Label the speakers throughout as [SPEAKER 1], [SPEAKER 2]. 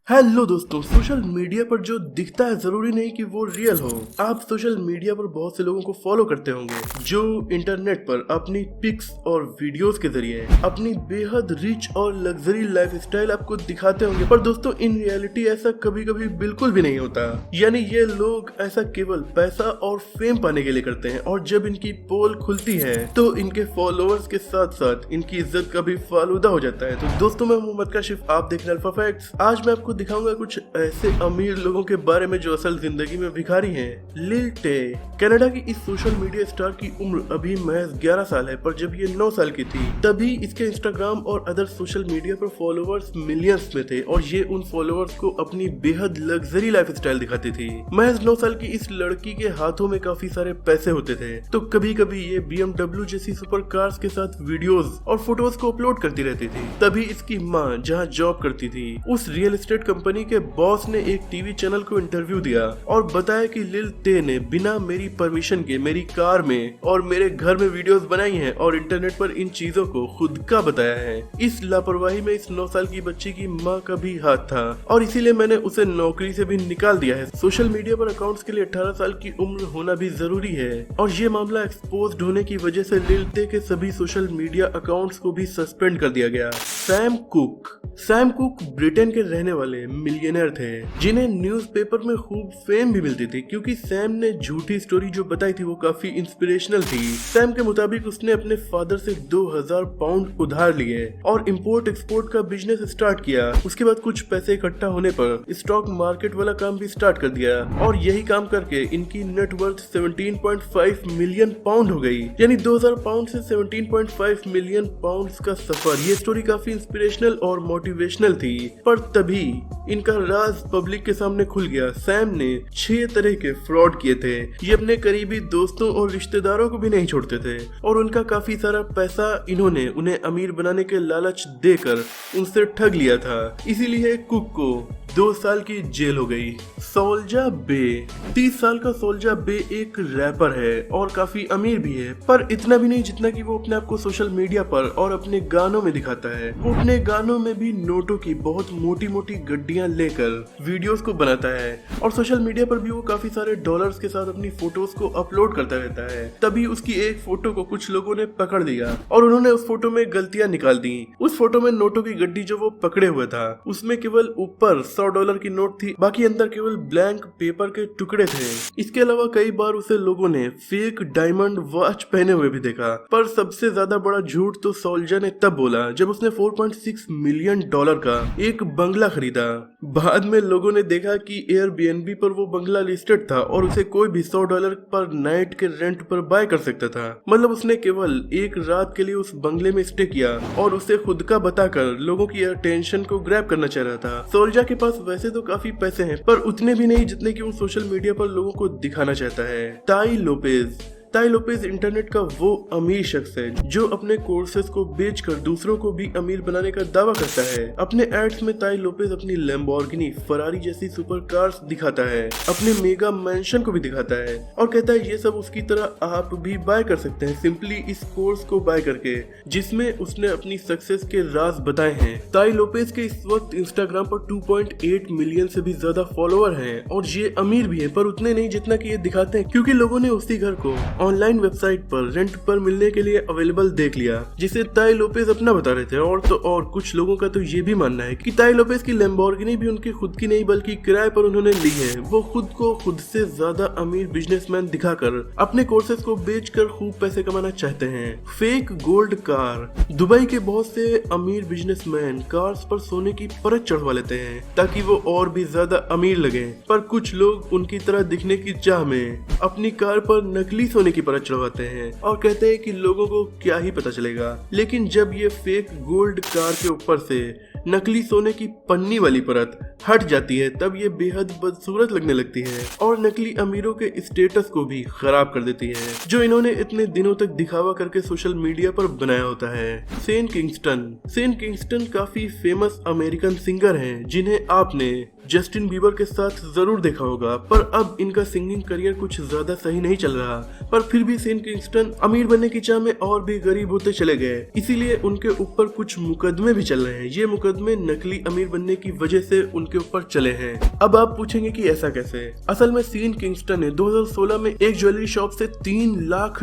[SPEAKER 1] Hello दोस्तों, social media पर जो दिखता है जरूरी नहीं कि वो रियल हो। आप सोशल मीडिया पर बहुत से लोगों को फॉलो करते होंगे जो इंटरनेट पर अपनी पिक्स और वीडियोस के जरिए अपनी बेहद रिच और लग्जरी लाइफस्टाइल आपको दिखाते होंगे। पर दोस्तों, इन रियलिटी ऐसा कभी कभी बिल्कुल भी नहीं होता। यानी ये लोग ऐसा केवल पैसा और फेम पाने के लिए करते हैं, और जब इनकी पोल खुलती है तो इनके फॉलोअर्स के साथ साथ इनकी इज्जत का भी फालूदा हो जाता है। तो दोस्तों, मैं मोहम्मद काशिफ, आप देख रहे हैं अल्फा फैक्ट्स। आज मैं आपको दिखाऊंगा कुछ ऐसे अमीर लोगों के बारे में जो असल जिंदगी में भिखारी हैं। लिल टे कनाडा की इस सोशल मीडिया स्टार की उम्र अभी महज 11 साल है, पर जब ये 9 साल की थी तभी इसके इंस्टाग्राम और अदर सोशल मीडिया पर फॉलोअर्स मिलियंस में थे, और ये उन फॉलोअर्स को अपनी बेहद लग्जरी लाइफस्टाइल दिखाती थी। महज 9 साल की इस लड़की के हाथों में काफी सारे पैसे होते थे, तो कभी कभी ये BMW जैसी सुपर कार्स के साथ वीडियोस और फोटोज को अपलोड करती रहती थी। तभी इसकी माँ जहाँ जॉब करती थी, उस रियल एस्टेट कंपनी के बॉस ने एक टीवी चैनल को इंटरव्यू दिया और बताया कि लिल टे ने बिना मेरी परमिशन के मेरी कार में और मेरे घर में वीडियोस बनाई हैं और इंटरनेट पर इन चीजों को खुद का बताया है। इस लापरवाही में इस 9 साल की बच्ची की माँ का भी हाथ था, और इसीलिए मैंने उसे नौकरी से भी निकाल दिया है। सोशल मीडिया पर अकाउंट्स के लिए 18 साल की उम्र होना भी जरूरी है, और ये मामला एक्सपोज्ड होने की वजह से लिल टे के सभी सोशल मीडिया अकाउंट्स को भी सस्पेंड कर दिया गया। सैम कुक ब्रिटेन के रहने वाले मिलियनर थे, जिन्हें न्यूज़पेपर में खूब फेम भी मिलती थी, क्योंकि सैम ने झूठी स्टोरी जो बताई थी वो काफी इंस्पिरेशनल थी। सैम के मुताबिक उसने अपने फादर से 2000 पाउंड उधार लिए और इंपोर्ट एक्सपोर्ट का बिजनेस स्टार्ट किया। उसके बाद कुछ पैसे इकट्ठा होने पर स्टॉक मार्केट वाला काम भी स्टार्ट कर दिया, और यही काम करके इनकी नेटवर्थ 17.5 मिलियन पाउंड हो गई। यानी 2000 पाउंड से 17.5 मिलियन पाउंड का सफर। ये स्टोरी काफी इंस्पिरेशनल और मोटिवेशनल थी, पर तभी इनका राज पब्लिक के सामने खुल गया। सैम ने 6 तरह के फ्रॉड किए थे। ये अपने करीबी दोस्तों और रिश्तेदारों को भी नहीं छोड़ते थे, और उनका काफी सारा पैसा इन्होंने उन्हें अमीर बनाने के लालच देकर उनसे ठग लिया था। इसीलिए कुक को 2 साल की जेल हो गई। सोल्जा बे 30 साल का सोल्जा बे एक रैपर है और काफी अमीर भी है, पर इतना भी नहीं जितना कि वो अपने आप को सोशल मीडिया पर और अपने गानों में दिखाता है। वो अपने गानों में भी नोटों की बहुत मोटी मोटी गड्डियां लेकर वीडियोस को बनाता है, और सोशल मीडिया पर भी वो काफी सारे डॉलर्स के साथ अपनी फोटोज को अपलोड करता रहता है। तभी उसकी एक फोटो को कुछ लोगों ने पकड़ लिया और उन्होंने उस फोटो में गलतियां निकाल दी। उस फोटो में नोटों की गड्डी जो वो पकड़े हुए था, उसमें केवल ऊपर $100 की नोट थी, बाकी अंदर केवल ब्लैंक पेपर के टुकड़े थे। इसके अलावा कई बार उसे लोगों ने फेक डायमंड वॉच पहने हुए भी देखा। पर सबसे ज्यादा बड़ा झूठ तो सोल्जा ने तब बोला जब उसने $4.6 मिलियन का एक बंगला खरीदा। बाद में लोगों ने देखा कि एयरबीएनबी पर वो बंगला लिस्टेड था और उसे कोई भी $100 पर नाइट के रेंट पर बाय कर सकता था। मतलब उसने केवल एक रात के लिए उस बंगले में स्टे किया और उसे खुद का बताकर लोगों की अटेंशन को ग्रैब करना चाह रहा था। सोल्जा के पास वैसे तो काफी पैसे हैं, पर उतने भी नहीं जितने कि वो सोशल मीडिया पर लोगों को दिखाना चाहता है। टाई लोपेज इंटरनेट का वो अमीर शख्स है जो अपने कोर्सेज को बेचकर दूसरों को भी अमीर बनाने का दावा करता है। अपने एड्स में टाई लोपेज अपनी लैम्बोर्गिनी, फरारी जैसी सुपर कार्स दिखाता है, अपने मेगा मैंशन को भी दिखाता है, और कहता है ये सब उसकी तरह आप भी बाय कर सकते हैं सिंपली इस कोर्स को बाय करके, जिसमें उसने अपनी सक्सेस के राज बताए हैं। टाई लोपेज के इस वक्त इंस्टाग्राम पर 2.8 मिलियन से भी ज्यादा फॉलोअर हैं, और ये अमीर भी है, पर उतने नहीं जितना कि ये दिखाते हैं, क्योंकि लोगों ने उसी घर को ऑनलाइन वेबसाइट पर रेंट पर मिलने के लिए अवेलेबल देख लिया, जिसे टाई लोपेज अपना बता रहे थे। और तो और कुछ लोगों का तो ये भी मानना है कि टाई लोपेज की लैम्बोर्गिनी भी उनकी खुद की नहीं बल्कि किराए पर उन्होंने ली है। वो खुद को खुद से ज्यादा अमीर बिजनेसमैन दिखाकर अपने कोर्सेज को बेचकर खूब पैसे कमाना चाहते हैं। फेक गोल्ड कार दुबई के बहुत से अमीर बिजनेसमैन कार्स पर सोने की परत चढ़वा लेते हैं ताकि वो और भी ज्यादा अमीर लगे, पर कुछ लोग उनकी तरह दिखने की चाह में अपनी कार पर नकली सोने की परत चढ़वाते हैं और कहते हैं कि लोगों को क्या ही पता चलेगा। लेकिन जब ये फेक गोल्ड कार के ऊपर से नकली सोने की पन्नी वाली परत हट जाती है, तब ये बेहद बदसूरत लगने लगती है और नकली अमीरों के स्टेटस को भी खराब कर देती है, जो इन्होंने इतने दिनों तक दिखावा करके सोशल मीडिया पर बनाया होता है। सेन किंगस्टन काफी फेमस अमेरिकन सिंगर हैं, जिन्हें आपने जस्टिन बीबर के साथ जरूर देखा होगा, पर अब इनका सिंगिंग करियर कुछ ज्यादा सही नहीं चल रहा। पर फिर भी सेन किंगस्टन अमीर बनने की चाह में और भी गरीब होते चले गए, इसीलिए उनके ऊपर कुछ मुकदमे भी चल रहे हैं। ये मुकदमे मुकदमे नकली अमीर बनने की वजह से उनके ऊपर चले हैं। अब आप पूछेंगे कि ऐसा कैसे? असल में सीन किंगस्टन ने 2016 में एक ज्वेलरी शॉप से $3 लाख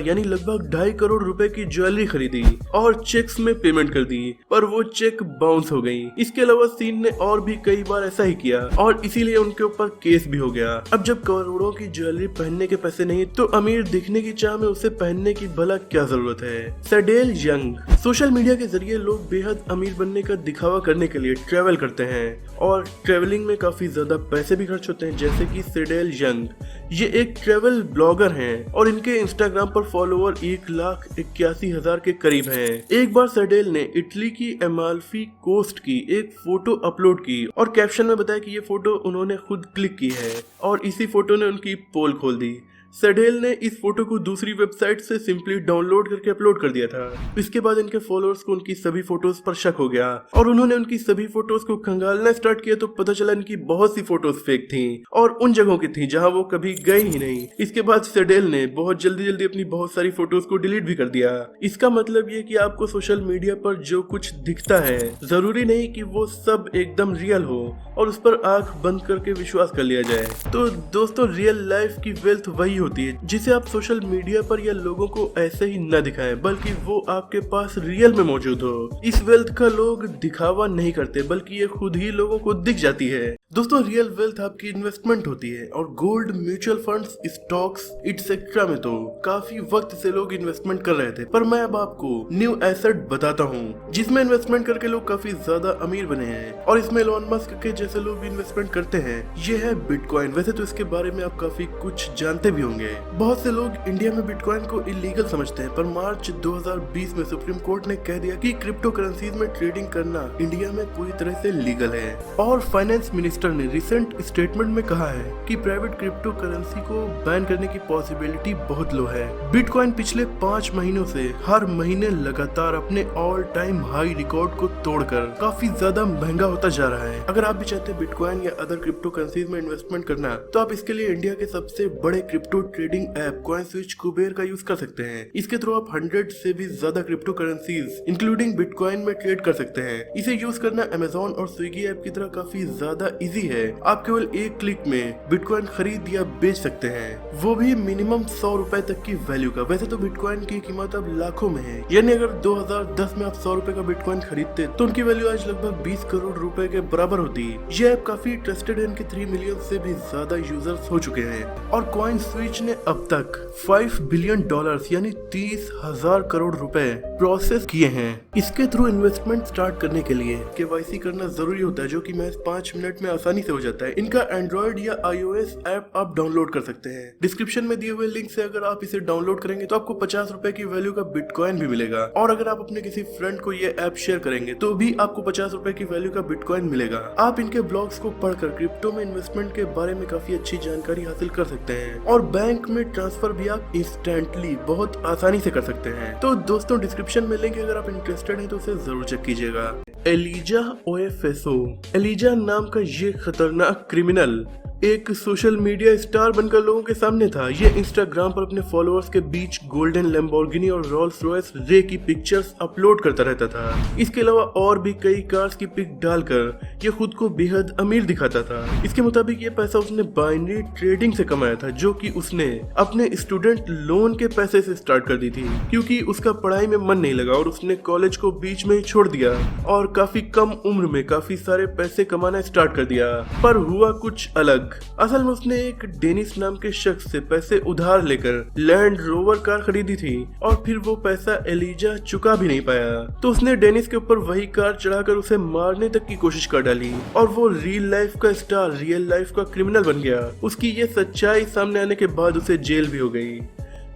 [SPEAKER 1] यानी लगभग 2.5 करोड़ रुपए की ज्वेलरी खरीदी और चेक्स में पेमेंट कर दी, पर वो चेक बाउंस हो गई। इसके अलावा सीन ने और भी कई बार ऐसा ही किया और इसीलिए उनके ऊपर केस भी हो गया। अब जब करोड़ों की ज्वेलरी पहनने के पैसे नहीं तो अमीर दिखने की चाह में उसे पहनने की भला क्या जरूरत है? Sedel young. सोशल मीडिया के जरिए लोग बेहद अमीर बनने का दिखावा करने के लिए ट्रेवल करते हैं और ट्रेवलिंग में काफी ज्यादा पैसे भी खर्च होते हैं, जैसे कि सेडेल यंग। ये एक ट्रेवल ब्लॉगर हैं और इनके इंस्टाग्राम पर फॉलोअर 1,81,000 के करीब हैं। एक बार सेडेल ने इटली की एमाल्फी कोस्ट की एक फोटो अपलोड की और कैप्शन में बताया कि ये फोटो उन्होंने खुद क्लिक की है और इसी फोटो ने उनकी पोल खोल दी। सेडेल ने इस फोटो को दूसरी वेबसाइट से सिंपली डाउनलोड करके अपलोड कर दिया था। इसके बाद इनके फॉलोअर्स को उनकी सभी फोटोज पर शक हो गया और उन्होंने उनकी सभी फोटोज को खंगालना स्टार्ट किया तो पता चला इनकी बहुत सी फोटोज फेक थी और उन जगहों की थी जहां वो कभी गए ही नहीं। इसके बाद सेडेल ने बहुत जल्दी अपनी बहुत सारी फोटोज को डिलीट भी कर दिया। इसका मतलब ये कि आपको सोशल मीडिया पर जो कुछ दिखता है जरूरी नहीं कि वो सब एकदम रियल हो और उस पर आंख बंद करके विश्वास कर लिया जाए। तो दोस्तों, रियल लाइफ की वेल्थ वही होती है जिसे आप सोशल मीडिया पर या लोगों को ऐसे ही न दिखाएं, बल्कि वो आपके पास रियल में मौजूद हो। इस वेल्थ का लोग दिखावा नहीं करते, बल्कि ये खुद ही लोगों को दिख जाती है। दोस्तों, रियल वेल्थ आपकी इन्वेस्टमेंट होती है और gold, mutual funds, stocks et cetera में तो काफी वक्त से लोग इन्वेस्टमेंट कर रहे थे, पर मैं अब आपको न्यू एसेट बताता हूँ जिसमें इन्वेस्टमेंट करके लोग काफी ज्यादा अमीर बने हैं और इसमें एलोन मस्क के जैसे लोग भी इन्वेस्टमेंट करते हैं। ये है बिटकॉइन। वैसे तो इसके बारे में आप काफी कुछ जानते भी होंगे। बहुत से लोग इंडिया में बिटकॉइन को इलीगल समझते हैं, पर मार्च 2020 में सुप्रीम कोर्ट ने कह दिया कि क्रिप्टो करेंसीज में ट्रेडिंग करना इंडिया में पूरी तरह से लीगल है। और फाइनेंस मिनिस्टर ने रिसेंट स्टेटमेंट में कहा है कि प्राइवेट क्रिप्टो करेंसी को बैन करने की पॉसिबिलिटी बहुत लो है। बिटकॉइन पिछले 5 महीनों से हर महीने लगातार अपने ऑल टाइम हाई रिकॉर्ड को तोड़कर काफी ज्यादा महंगा होता जा रहा है। अगर आप भी चाहते हैं बिटकॉइन या अदर क्रिप्टो करेंसीज में इन्वेस्टमेंट करना, तो आप इसके लिए इंडिया के सबसे बड़े crypto trading app CoinSwitch Kuber का यूज कर सकते हैं। इसके थ्रू आप 100 से भी ज्यादा क्रिप्टो करेंसीज इंक्लूडिंग बिटकॉइन में ट्रेड कर सकते हैं। इसे यूज करना अमेजोन और स्विगी ऐप की तरह काफी ज्यादा इजी है। आप केवल एक क्लिक में बिटकॉइन खरीद या बेच सकते हैं, वो भी मिनिमम 100 रुपए तक की वैल्यू का। वैसे तो बिटकॉइन की कीमत अब लाखों में है, यानी अगर 2010 में आप 100 रुपए का बिटकॉइन खरीदते तो उनकी वैल्यू आज लगभग 20 करोड़ रुपए के बराबर होती। ये ऐप काफी ट्रस्टेड है, इनके 3 मिलियन से भी ज्यादा यूजर्स हो चुके हैं और कॉइनस्विच ने अब तक $5 बिलियन यानी 30,000 करोड़ रुपए प्रोसेस किए हैं। इसके थ्रू इन्वेस्टमेंट स्टार्ट करने के लिए केवाईसी करना जरूरी होता है, जो कि महज 5 मिनट में आसानी से हो जाता है। इनका एंड्रॉइड या iOS ऐप आप डाउनलोड कर सकते हैं। डिस्क्रिप्शन में दिए हुए लिंक से अगर आप इसे डाउनलोड करेंगे तो आपको 50 रुपए की वैल्यू का बिटकॉइन भी मिलेगा और अगर आप अपने किसी फ्रेंड को ये ऐप शेयर करेंगे तो भी आपको 50 रुपए की वैल्यू का बिटकॉइन मिलेगा। आप इनके ब्लॉग्स को पढ़कर क्रिप्टो में इन्वेस्टमेंट के बारे में काफी अच्छी जानकारी हासिल कर सकते हैं और बैंक में ट्रांसफर भी आप इंस्टेंटली बहुत आसानी से कर सकते हैं। तो दोस्तों, डिस्क्रिप्शन में लिंक है, अगर आप इंटरेस्टेड हैं तो उसे जरूर चेक कीजिएगा। एलिजा ओएफएसओ। एलिजा नाम का ये खतरनाक क्रिमिनल एक सोशल मीडिया स्टार बनकर लोगों के सामने था। ये इंस्टाग्राम पर अपने फॉलोअर्स के बीच गोल्डन लैम्बोर्गिनी और रोल्स रॉयस रे की पिक्चर्स अपलोड करता रहता था। इसके अलावा और भी कई कार्स की पिक डालकर ये खुद को बेहद अमीर दिखाता था। इसके मुताबिक ये पैसा उसने बाइनरी ट्रेडिंग से कमाया था, जो कि उसने अपने स्टूडेंट लोन के पैसे से स्टार्ट कर दी थी, क्योंकि उसका पढ़ाई में मन नहीं लगा और उसने कॉलेज को बीच में ही छोड़ दिया और काफी कम उम्र में काफी सारे पैसे कमाना स्टार्ट कर दिया। पर हुआ कुछ अलग। असल में उसने एक डेनिस नाम के शख्स से पैसे उधार लेकर लैंड रोवर कार खरीदी थी और फिर वो पैसा एलिजा चुका भी नहीं पाया, तो उसने डेनिस के ऊपर वही कार चढ़ाकर उसे मारने तक की कोशिश कर डाली और वो रियल लाइफ का स्टार, रियल लाइफ का क्रिमिनल बन गया। उसकी ये सच्चाई सामने आने के बाद उसे जेल भी हो गई।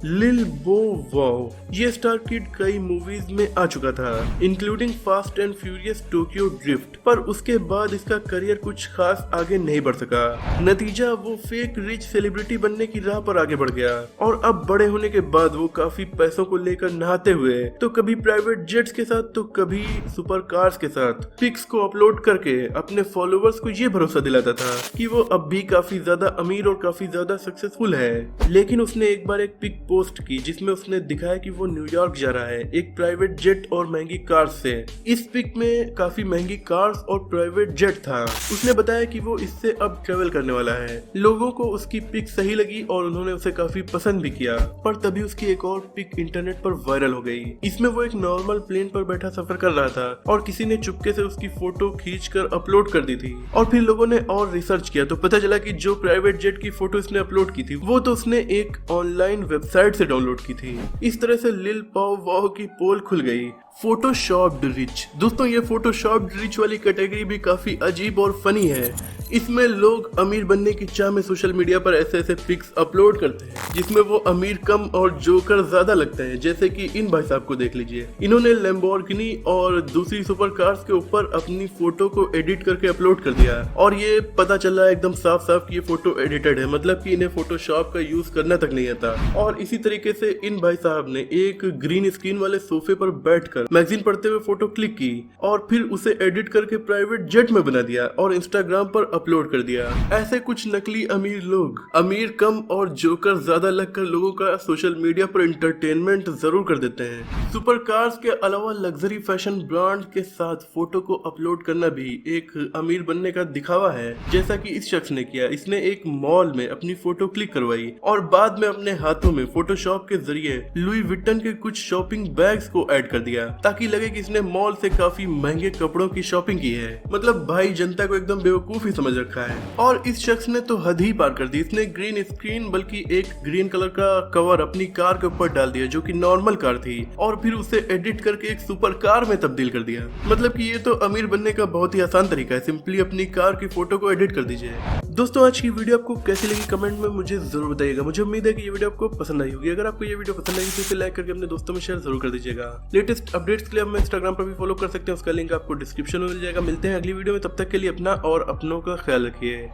[SPEAKER 1] लिल बो वाओ। ये स्टार किड कई मूवीज में आ चुका था, including fast and furious Tokyo drift, पर उसके बाद इसका करियर कुछ खास आगे नहीं बढ़ सका। नतीजा, वो फेक रिच सेलिब्रिटी बनने की राह पर आगे बढ़ गया और अब बड़े होने के बाद वो काफी पैसों को लेकर नहाते हुए तो कभी प्राइवेट जेट्स के साथ तो कभी सुपर कार्स के साथ पिक्स को अपलोड करके अपने फॉलोअर्स को ये भरोसा दिलाता था कि वो अब भी काफी ज्यादा अमीर और काफी ज्यादा सक्सेसफुल है। लेकिन उसने एक बार एक पिक पोस्ट की जिसमें उसने दिखाया कि वो न्यूयॉर्क जा रहा है एक प्राइवेट जेट और महंगी कार से। इस पिक में काफी महंगी कार्स और प्राइवेट जेट था। उसने बताया कि वो इससे अब ट्रेवल करने वाला है। लोगों को उसकी पिक सही लगी और उन्होंने उसे काफी पसंद भी किया, पर तभी उसकी एक और पिक इंटरनेट पर वायरल हो गई। इसमें वो एक नॉर्मल प्लेन पर बैठा सफर कर रहा था और किसी ने चुपके से उसकी फोटो खींचकर अपलोड कर दी थी। और फिर लोगों ने और रिसर्च किया तो पता चला कि जो प्राइवेट जेट की फोटो इसने अपलोड की थी वो तो उसने एक ऑनलाइन वेबसाइट से डाउनलोड की थी। इस तरह से लिल पाव वाव की पोल खुल गई। Photoshopped rich. दोस्तों ये फोटोशॉप्ड रिच वाली कैटेगरी भी काफी अजीब और फनी है। इसमें लोग अमीर बनने की चाह में सोशल मीडिया पर ऐसे ऐसे पिक्स अपलोड करते हैं जिसमें वो अमीर कम और जोकर ज्यादा लगते हैं। जैसे कि इन भाई साहब को देख लीजिए, इन्होंने लैम्बोर्गिनी और दूसरी सुपर कार्स के ऊपर अपनी फोटो को एडिट करके अपलोड कर दिया और ये पता चल रहा है एकदम साफ साफ कि ये फोटो एडिटेड है, मतलब कि इन्हें फोटोशॉप का यूज करना तक नहीं आता। और इसी तरीके से इन भाई साहब ने एक ग्रीन स्क्रीन वाले सोफे पर बैठकर मैगजीन पढ़ते हुए फोटो क्लिक की और फिर उसे एडिट करके प्राइवेट जेट में बना दिया और इंस्टाग्राम पर अपलोड कर दिया। ऐसे कुछ नकली अमीर लोग अमीर कम और जोकर ज्यादा लगकर लोगों का सोशल मीडिया पर एंटरटेनमेंट जरूर कर देते हैं। सुपर कार्स के अलावा लग्जरी फैशन ब्रांड के साथ फोटो को अपलोड करना भी एक अमीर बनने का दिखावा है, जैसा कि इस शख्स ने किया। इसने एक मॉल में अपनी फोटो क्लिक करवाई और बाद में अपने हाथों में फोटोशॉप के जरिए लुई विट्टन के कुछ शॉपिंग बैग्स को ऐड कर दिया ताकि लगे कि इसने मॉल से काफी महंगे कपड़ों की शॉपिंग की है। मतलब भाई जनता को एकदम बेवकूफ ही समझ रखा है। और इस शख्स ने तो हद ही पार कर दी। इसने ग्रीन स्क्रीन बल्कि एक ग्रीन कलर का कवर अपनी कार के ऊपर डाल दिया जो कि नॉर्मल कार थी और फिर उसे एडिट करके एक सुपर कार में तब्दील कर दिया। मतलब कि ये तो अमीर बनने का बहुत ही आसान तरीका है, सिंपली अपनी कार की फोटो को एडिट कर दीजिए। दोस्तों आज की वीडियो आपको कैसी लगी कमेंट में मुझे जरूर बताइएगा। मुझे उम्मीद है कि ये वीडियो आपको पसंद आई होगी। अगर आपको ये वीडियो पसंद आई तो इसे लाइक करके अपने दोस्तों में शेयर जरूर कर दीजिएगा। लेटेस्ट अपडेट्स के लिए हमें इंस्टाग्राम पर भी फॉलो कर सकते हैं, उसका लिंक आपको डिस्क्रिप्शन में मिल जाएगा। मिलते हैं अगली वीडियो में, तब तक के लिए अपना और अपनों का ख्याल रखिए।